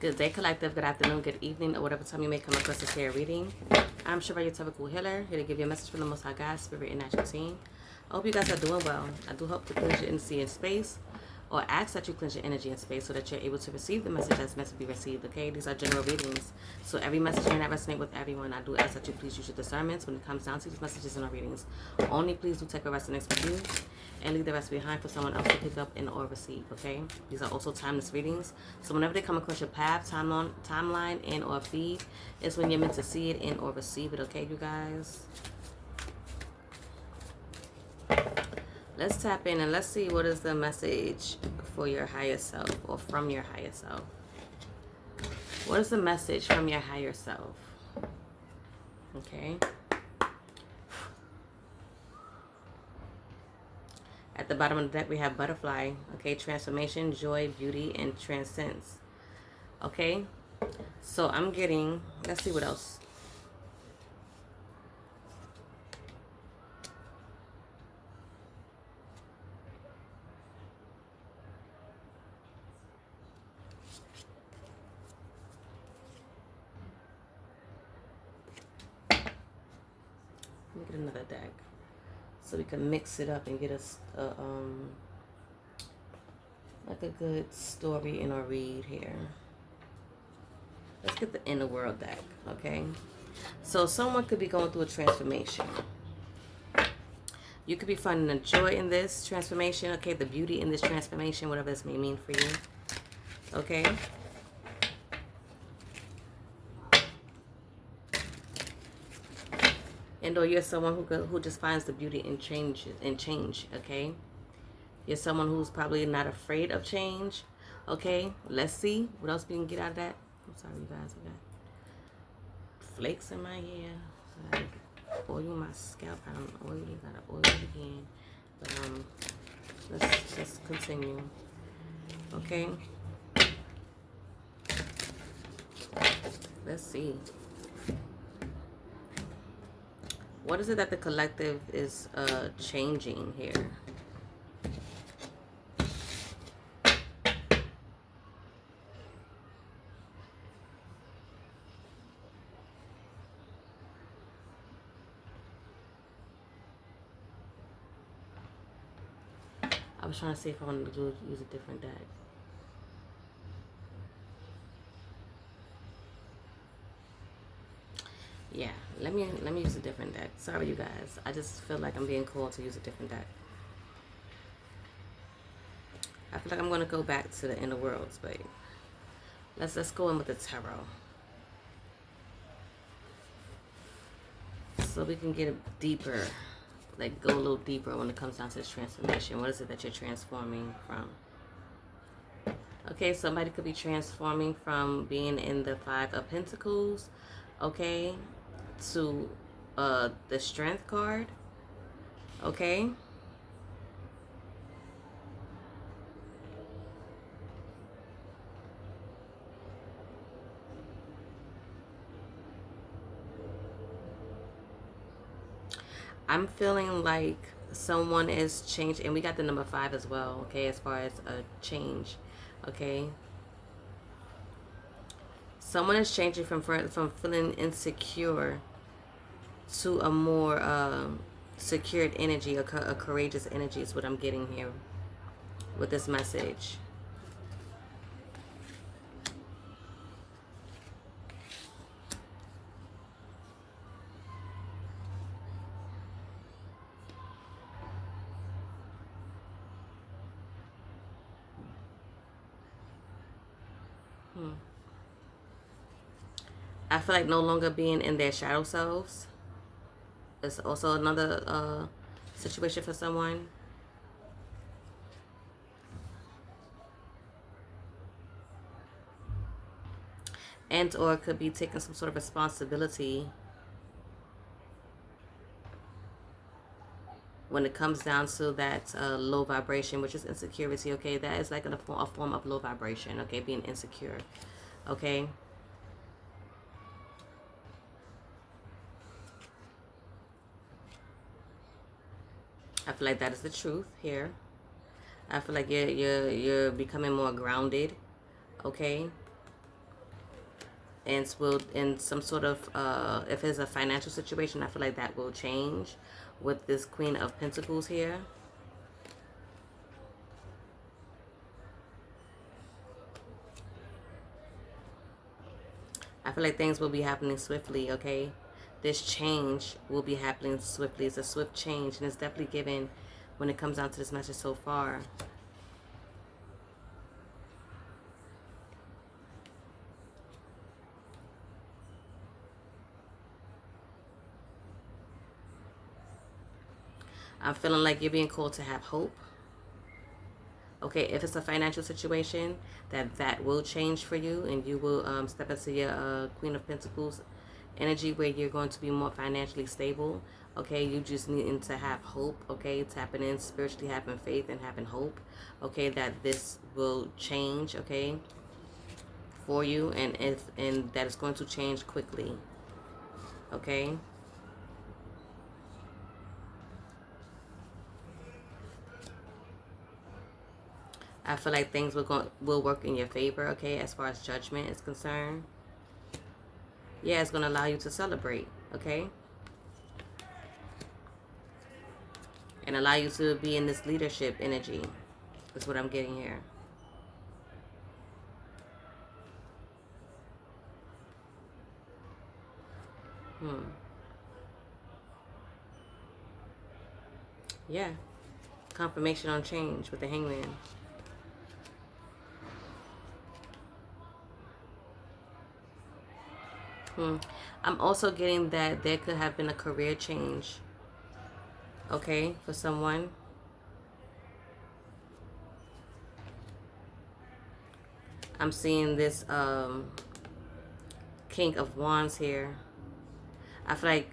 Good day, collective. Good afternoon, good evening, or whatever time you may come across this here reading. I'm Shabbat, your typical healer, here to give you a message from the Most High God, Spirit, and Natural Team. I hope you guys are doing well. I do hope to cleanse your energy in space, or ask that you cleanse your energy in space so that you're able to receive the message that's meant to be received, okay? These are general readings, so every message may not resonate with everyone. I do ask that you please use your discernments when it comes down to these messages in our readings. Only please do take a resonance with you and leave the rest behind for someone else to pick up and or receive, okay? These are also timeless readings, so whenever they come across your path, timeline, and or feed, is when you're meant to see it and or receive it, okay, you guys? Let's tap in and let's see what is the message for your higher self or from your higher self. What is the message from your higher self? Okay. At the bottom of the deck, we have butterfly. Okay, transformation, joy, beauty, and transcends. Okay, so I'm getting, let's see what else. Let me get another deck so we can mix it up and get us like a good story in our read here. Let's get the inner world deck, okay? So someone could be going through a transformation. You could be finding the joy in this transformation, okay? The beauty in this transformation, whatever this may mean for you, okay? And or you're someone who just finds the beauty in change, okay? You're someone who's probably not afraid of change, okay? Let's see what else we can get out of that. I'm sorry, you guys. I got flakes in my hair. I gotta oil my scalp. I don't oil it. Gotta oil it again. But let's just continue, okay? Let's see. What is it that the collective is changing here? I was trying to see if I wanted to use a different deck. Yeah, let me use a different deck. Sorry, you guys. I just feel like I'm being called to use a different deck. I feel like I'm gonna go back to the inner worlds, but let's go in with the tarot, so we can get deeper, like go a little deeper when it comes down to this transformation. What is it that you're transforming from? Okay, somebody could be transforming from being in the Five of Pentacles, okay, to the Strength card, okay. I'm feeling like someone is changed, and we got the number 5 as well, okay, as far as a change, okay. Someone is changing from feeling insecure to a more secured energy, a courageous energy is what I'm getting here with this message. I feel like no longer being in their shadow selves is also another situation for someone. And or it could be taking some sort of responsibility when it comes down to that low vibration, which is insecurity, okay? That is like a form of low vibration, okay? Being insecure, okay? I feel like that is the truth here. I feel like you're becoming more grounded, okay? and will in some sort of if it's a financial situation, I feel like that will change with this Queen of Pentacles here. I feel like things will be happening swiftly, okay? This change will be happening swiftly. It's a swift change, and it's definitely given when it comes down to this message so far. I'm feeling like you're being called to have hope. Okay, if it's a financial situation, that will change for you, and you will step into your Queen of Pentacles energy where you're going to be more financially stable. Okay, you just need to have hope. Okay, tapping in spiritually, having faith and having hope. Okay, that this will change. Okay, for you, and that it's going to change quickly. Okay. I feel like things will work in your favor, okay, as far as judgment is concerned. Yeah, it's going to allow you to celebrate, okay? And allow you to be in this leadership energy. That's what I'm getting here. Yeah. Confirmation on change with the Hangman. I'm also getting that there could have been a career change, okay, for someone. I'm seeing this King of Wands here. I feel like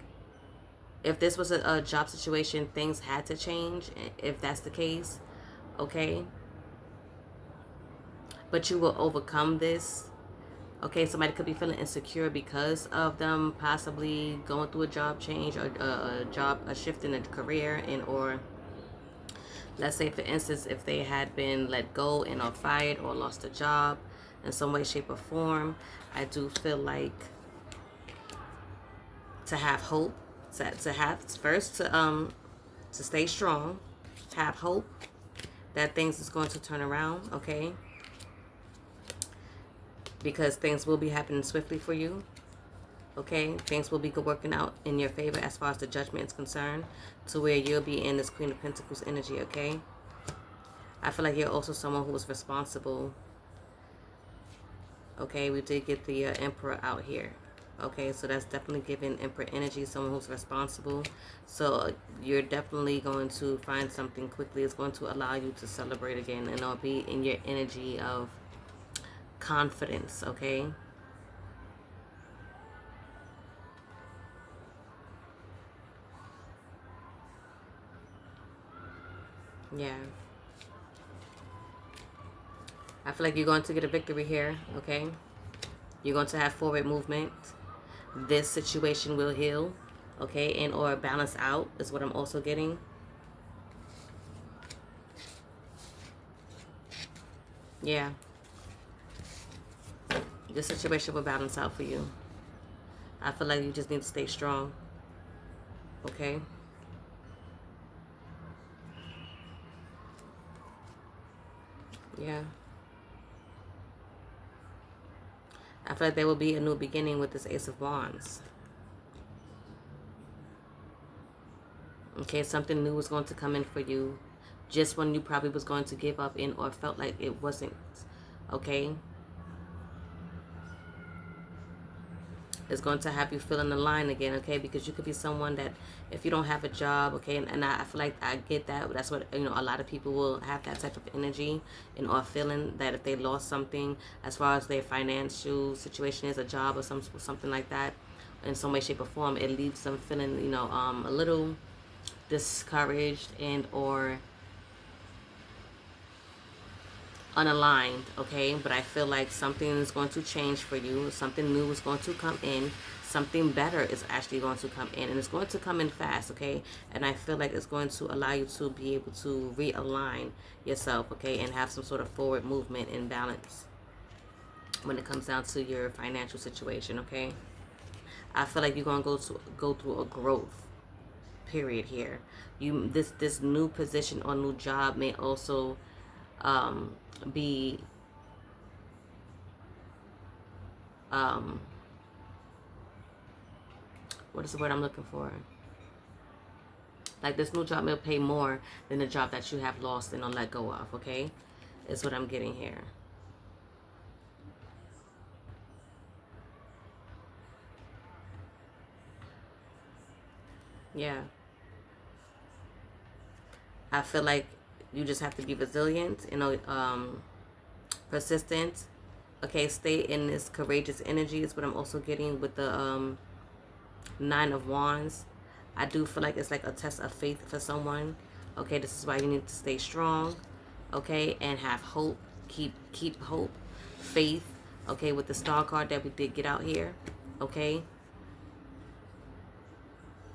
if this was a job situation, things had to change, if that's the case, okay? But you will overcome this. Okay, somebody could be feeling insecure because of them possibly going through a job change or a shift in a career, and or let's say for instance if they had been let go and or fired or lost a job in some way, shape, or form. I do feel like to have hope, to have first to stay strong, have hope that things is going to turn around, okay? Because things will be happening swiftly for you, okay? Things will be working out in your favor as far as the judgment is concerned, to where you'll be in this Queen of Pentacles energy, okay? I feel like you're also someone who is responsible, okay? We did get the Emperor out here. Okay, so that's definitely giving Emperor energy, someone who's responsible. So you're definitely going to find something quickly. It's going to allow you to celebrate again, and it'll be in your energy of confidence, okay? Yeah. I feel like you're going to get a victory here, okay? You're going to have forward movement. This situation will heal, okay, and or balance out is what I'm also getting. Yeah. This situation will balance out for you. I feel like you just need to stay strong, okay? Yeah. I feel like there will be a new beginning with this Ace of Wands. Okay, something new is going to come in for you just when you probably was going to give up in or felt like it wasn't, okay? It's going to have you feeling the line again, okay? Because you could be someone that if you don't have a job, okay, and I feel like I get that. That's what, you know, a lot of people will have that type of energy and or feeling that if they lost something as far as their financial situation is, a job or something like that, in some way, shape, or form, it leaves them feeling, you know, a little discouraged and or unaligned, okay? But I feel like something is going to change for you. Something new is going to come in. Something better is actually going to come in, and it's going to come in fast, okay? And I feel like it's going to allow you to be able to realign yourself, okay, and have some sort of forward movement and balance, when it comes down to your financial situation, okay? I feel like you're gonna go through a growth period here. This new position or new job may also be what is the word I'm looking for? Like this new job may pay more than the job that you have lost and or let go of, okay? Is what I'm getting here. Yeah. I feel like you just have to be resilient, persistent. Okay, stay in this courageous energy is what I'm also getting with the Nine of Wands. I do feel like it's like a test of faith for someone. Okay, this is why you need to stay strong, okay, and have hope. Keep hope, faith, okay, with the Star card that we did get out here, okay.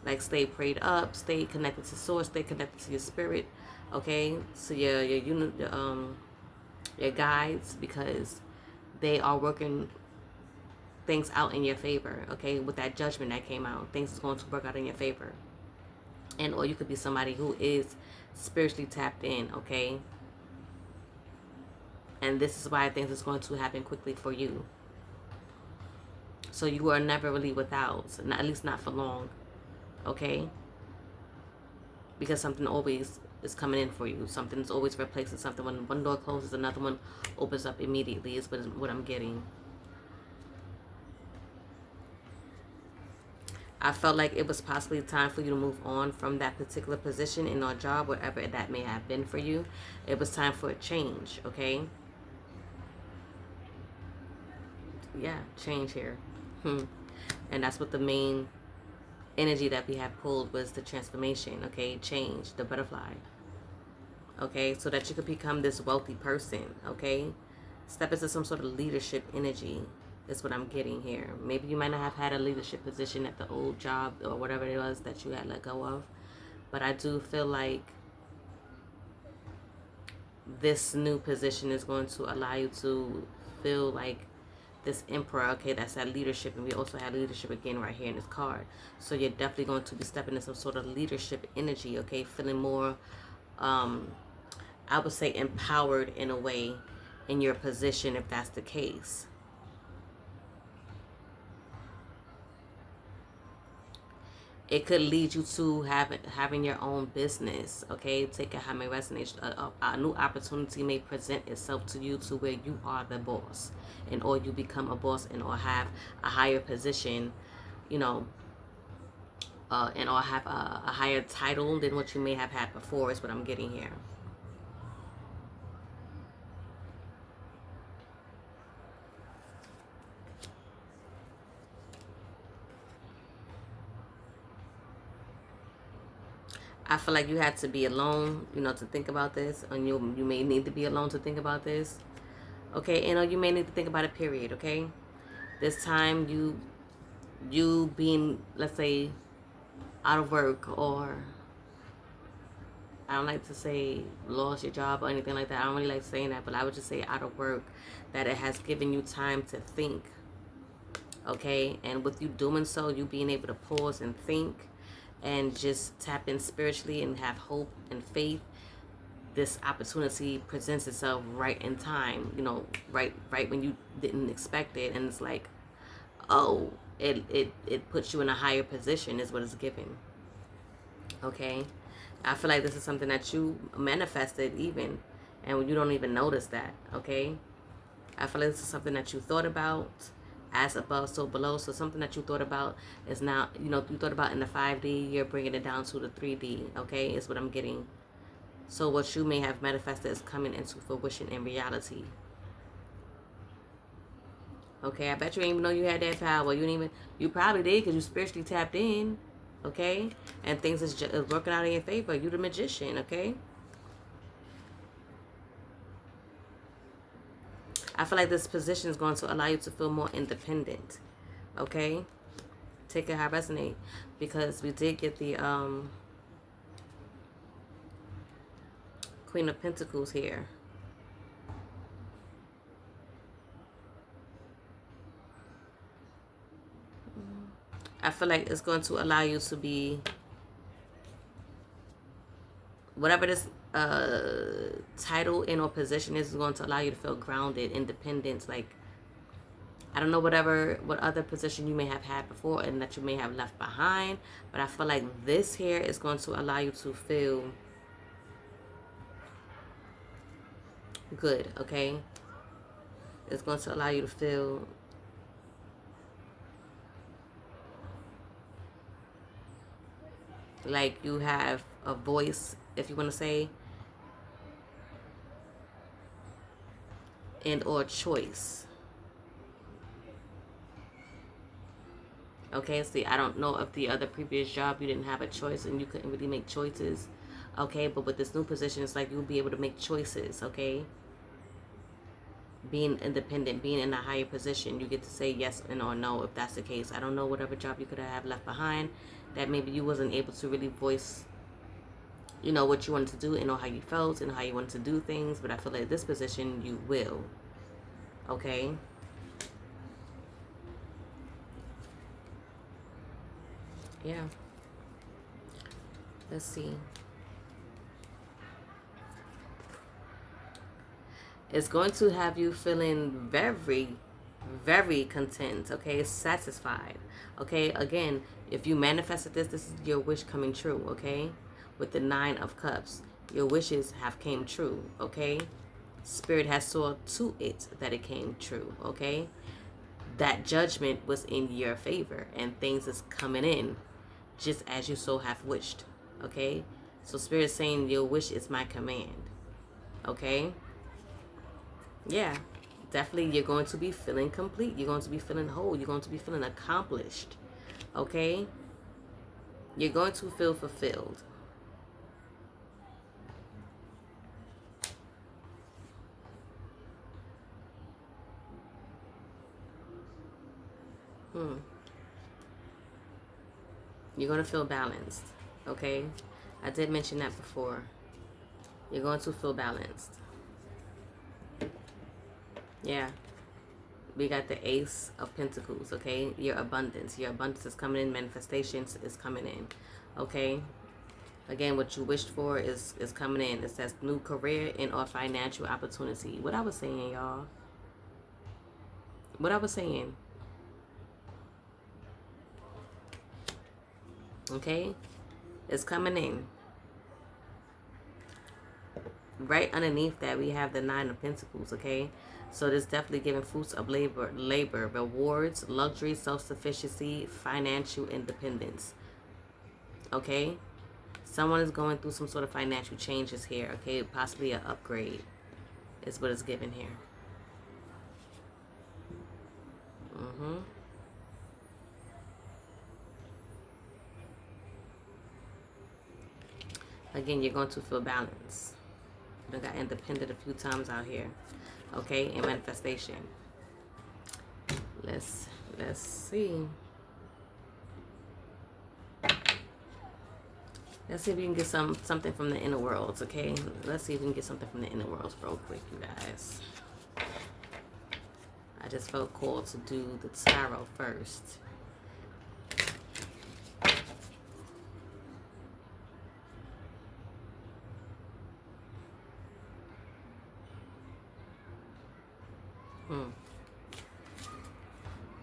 Like stay prayed up, stay connected to source, stay connected to your spirit, okay, so your guides, because they are working things out in your favor, okay. With that judgment that came out, things is going to work out in your favor. And or you could be somebody who is spiritually tapped in, okay, and this is why things is going to happen quickly for you. So you are never really without, at least not for long, okay, because something always is coming in for you. Something's always replacing something. When one door closes, another one opens up immediately is what I'm getting. I felt like it was possibly time for you to move on from that particular position in our job, whatever that may have been for you. It was time for a change, okay? Yeah, change here. And that's what the main energy that we have pulled was the transformation, okay? Change, the butterfly, okay? So that you could become this wealthy person, okay? Step into some sort of leadership energy is what I'm getting here. Maybe you might not have had a leadership position at the old job or whatever it was that you had let go of. But I do feel like this new position is going to allow you to feel like this emperor, okay, that's that leadership. And we also have leadership again right here in this card. So you're definitely going to be stepping into some sort of leadership energy, okay, feeling more, I would say, empowered in a way in your position if that's the case. It could lead you to having your own business, okay? Take it how may resonate. A new opportunity may present itself to you to where you are the boss, and or you become a boss and or have a higher position, you know, and or have a higher title than what you may have had before is what I'm getting here. I feel like you had to be alone, to think about this, and you may need to be alone to think about this, okay? And you may need to think about it, period, okay? This time you being, let's say, out of work, or I don't like to say lost your job or anything like that. I don't really like saying that, but I would just say out of work, that it has given you time to think, okay? And with you doing so, you being able to pause and think and just tap in spiritually and have hope and faith, this opportunity presents itself right in time, right when you didn't expect it. And it's like, oh, it puts you in a higher position is what it's given, okay? I feel like this is something that you manifested even, and you don't even notice that, okay? I feel like this is something that you thought about, as above, so below. So something that you thought about is now, you thought about in the 5D, you're bringing it down to the 3D, okay, is what I'm getting. So what you may have manifested is coming into fruition in reality. Okay, I bet you didn't even know you had that power. You probably did because you spiritually tapped in, okay? And things is working out in your favor. You the magician, okay? I feel like this position is going to allow you to feel more independent, okay? Take it how it resonate, because we did get the Queen of Pentacles here. I feel like it's going to allow you to be, whatever this title and or position is going to allow you to feel grounded, independent. Like, I don't know what other position you may have had before and that you may have left behind, but I feel like this here is going to allow you to feel good, okay? It's going to allow you to feel like you have a voice, if you want to say, and or choice. Okay, see, I don't know if the other previous job you didn't have a choice and you couldn't really make choices. Okay, but with this new position, it's like you'll be able to make choices, okay? Being independent, being in a higher position, you get to say yes and or no if that's the case. I don't know whatever job you could have left behind that maybe you wasn't able to really voice, you know, what you wanted to do and know how you felt and how you wanted to do things, but I feel like this position you will, okay? Yeah. Let's see. It's going to have you feeling very, very content, okay? Satisfied, okay? Again, if you manifested this is your wish coming true, okay? With the 9 of Cups, your wishes have came true, okay? Spirit has saw to it that it came true, okay? That judgment was in your favor and things is coming in just as you so have wished, okay? So Spirit is saying your wish is my command, okay? Yeah, definitely you're going to be feeling complete. You're going to be feeling whole. You're going to be feeling accomplished, okay? You're going to feel fulfilled. You're going to feel balanced, okay? I did mention that before. You're going to feel balanced. Yeah. We got the Ace of Pentacles, okay? Your abundance. Your abundance is coming in. Manifestations is coming in, okay? Again, what you wished for is coming in. It says new career and or financial opportunity. What I was saying, y'all. What I was saying. Okay? It's coming in. Right underneath that, we have the 9 of Pentacles, okay? So this definitely giving fruits of labor, rewards, luxury, self-sufficiency, financial independence, okay? Someone is going through some sort of financial changes here, okay? Possibly an upgrade is what it's given here. Again, you're going to feel balance. I got independent a few times out here, okay? In manifestation. Let's see. Let's see if we can get something from the inner worlds, okay? Let's see if we can get something from the inner worlds real quick, you guys. I just felt called to do the tarot first.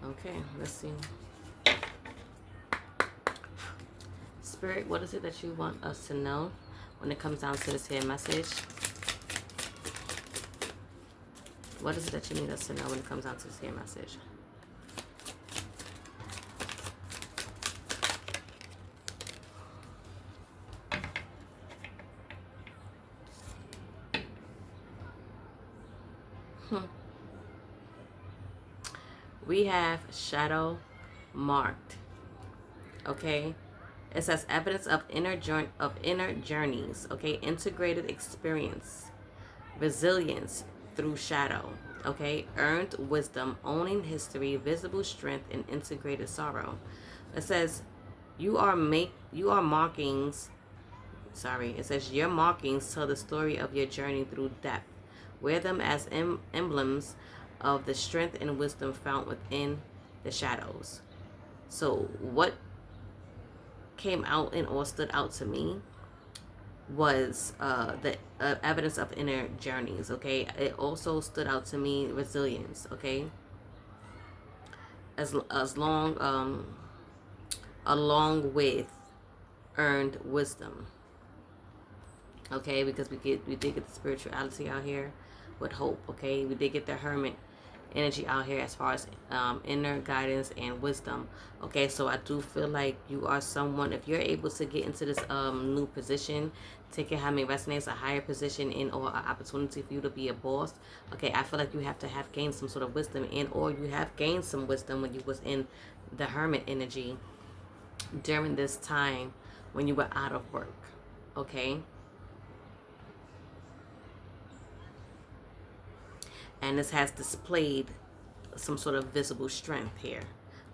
Okay, let's see. Spirit, what is it that you want us to know when it comes down to this here message? What is it that you need us to know when it comes down to this here message? We have shadow marked, okay? It says evidence of inner journeys, okay? Integrated experience, resilience through shadow, okay? Earned wisdom, owning history, visible strength, and integrated sorrow. It says your markings tell the story of your journey through depth. Wear them as emblems of the strength and wisdom found within the shadows. So what came out and or stood out to me was the evidence of inner journeys. Okay, it also stood out to me resilience. Okay, as long along with earned wisdom. Okay, because we did get the spirituality out here with hope. Okay, we did get the hermit energy out here as far as inner guidance and wisdom. Okay, so I do feel like you are someone, if you're able to get into this new position, take it how many resonates, a higher position in or an opportunity for you to be a boss. Okay, I feel like you have to have gained some sort of wisdom in, or you have gained some wisdom when you was in the hermit energy during this time when you were out of work. Okay, and this has displayed some sort of visible strength here.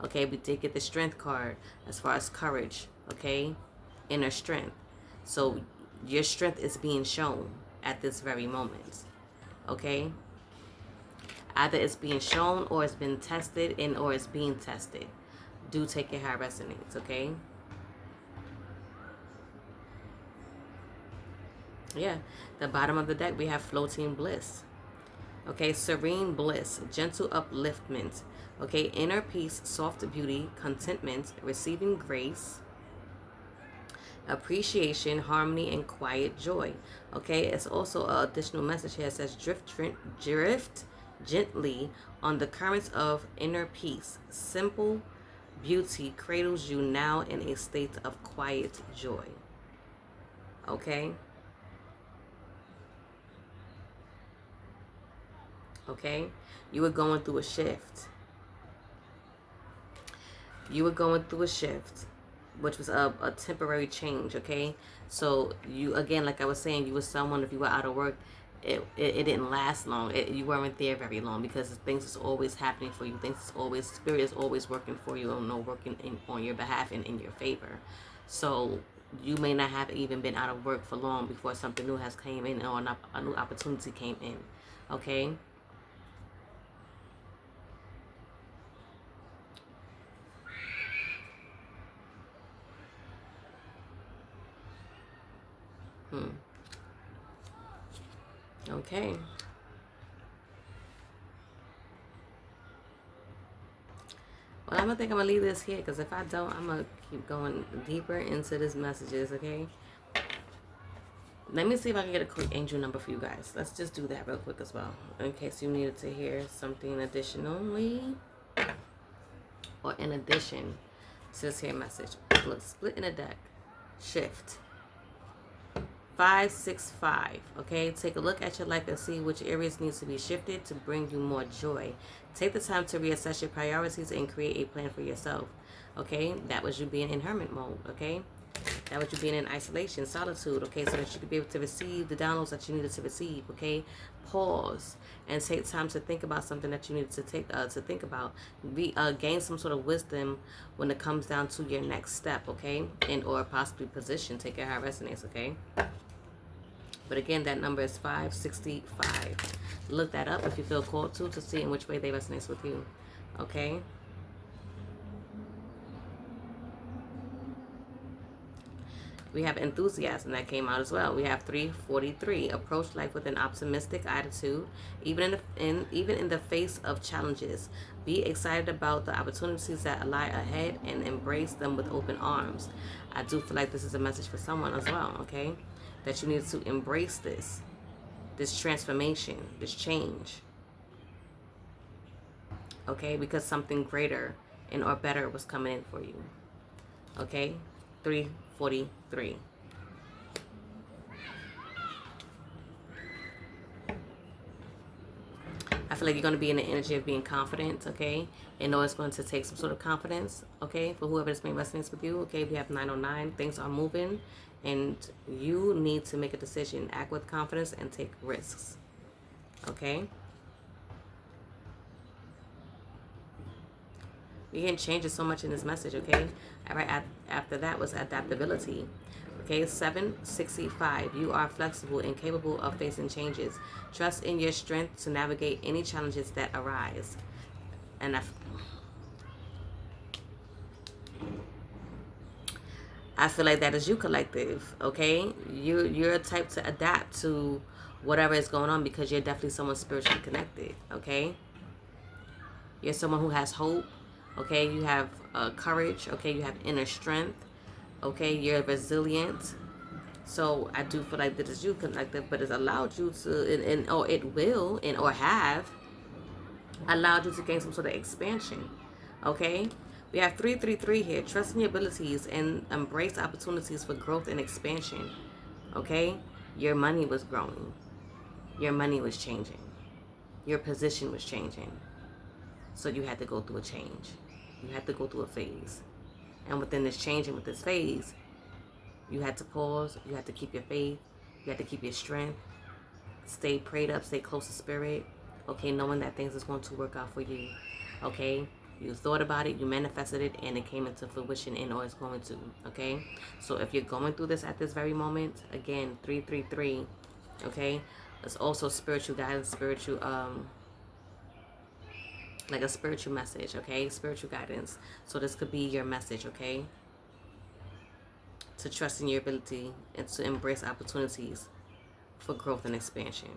Okay, we did get the strength card as far as courage. Okay, inner strength. So your strength is being shown at this very moment. Okay, either it's being shown or it's been tested and or it's being tested. Do take it how it resonates. Okay, yeah, the bottom of the deck we have floating bliss. Okay, serene bliss, gentle upliftment. Okay, inner peace, soft beauty, contentment, receiving grace, appreciation, harmony, and quiet joy. Okay, it's also an additional message here. It says drift gently on the currents of inner peace. Simple beauty cradles you now in a state of quiet joy. Okay. Okay, you were going through a shift. You were going through a shift, which was a temporary change. Okay, so you, again, like I was saying, you were someone, if you were out of work, it didn't last long. You weren't there very long because things is always happening for you. Things is always, spirit is always working for you, and no working on your behalf and in your favor. So you may not have even been out of work for long before something new has came in, or a new opportunity came in. Okay. Okay. Well, I'm gonna think I'm gonna leave this here, because if I don't, I'm gonna keep going deeper into this messages. Okay. Let me see if I can get a quick angel number for you guys. Let's just do that real quick as well, in case you needed to hear something additionally, or in addition to this here message. Look, split in a deck. Shift. 565. Okay, take a look at your life and see which areas needs to be shifted to bring you more joy. Take the time to reassess your priorities and create a plan for yourself. Okay, that was you being in hermit mode. Okay, that was you being in isolation, solitude. Okay, so that you could be able to receive the downloads that you needed to receive. Okay, pause and take time to think about something that you needed to think about. Gain some sort of wisdom when it comes down to your next step. Okay, and or possibly position. Take it how it resonates. Okay. But again, that number is 565. Look that up if you feel called to see in which way they resonate with you. Okay. We have enthusiasm that came out as well. We have 343. Approach life with an optimistic attitude, even in the face of challenges. Be excited about the opportunities that lie ahead and embrace them with open arms. I do feel like this is a message for someone as well. Okay, that you need to embrace this transformation, this change. Okay, because something greater and or better was coming in for you. Okay, 343. I feel like you're going to be in the energy of being confident, okay? And know it's going to take some sort of confidence, okay? For whoever is being resonance with you, okay? We have 909. Things are moving, and you need to make a decision. Act with confidence and take risks, okay? We can change it so much in this message, okay? All right, after that was adaptability. Okay, 765. You are flexible and capable of facing changes. Trust in your strength to navigate any challenges that arise. And I feel like that is you, collective, okay? You're a type to adapt to whatever is going on because you're definitely someone spiritually connected, okay? You're someone who has hope, okay? You have courage, okay? You have inner strength, okay? You're resilient. So I do feel like that is you, collective, but it's allowed you to, or it will, or have allowed you to gain some sort of expansion, okay? We have 333 here. Trust in your abilities and embrace opportunities for growth and expansion, okay? Your money was growing. Your money was changing. Your position was changing. So you had to go through a change. You had to go through a phase. And within this change and with this phase, you had to pause. You had to keep your faith. You had to keep your strength. Stay prayed up. Stay close to spirit. Okay, knowing that things is going to work out for you. Okay? You thought about it, you manifested it, and it came into fruition, and or it's going to, okay? So if you're going through this at this very moment, again, 333, okay? It's also spiritual guidance, spiritual, like a spiritual message, okay? Spiritual guidance. So this could be your message, okay? To trust in your ability and to embrace opportunities for growth and expansion.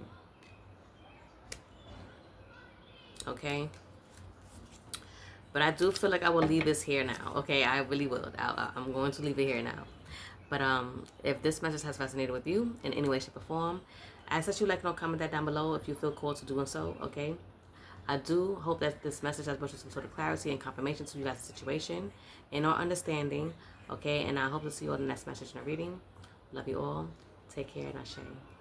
Okay? But I do feel like I will leave this here now. Okay, I really will. I'm going to leave it here now. But if this message has resonated with you in any way, shape, or form, I ask that you like and comment that down below if you feel called to doing so. Okay. I do hope that this message has brought you some sort of clarity and confirmation to you guys' situation and our understanding. Okay, and I hope to see you all in the next message in the reading. Love you all. Take care and I share.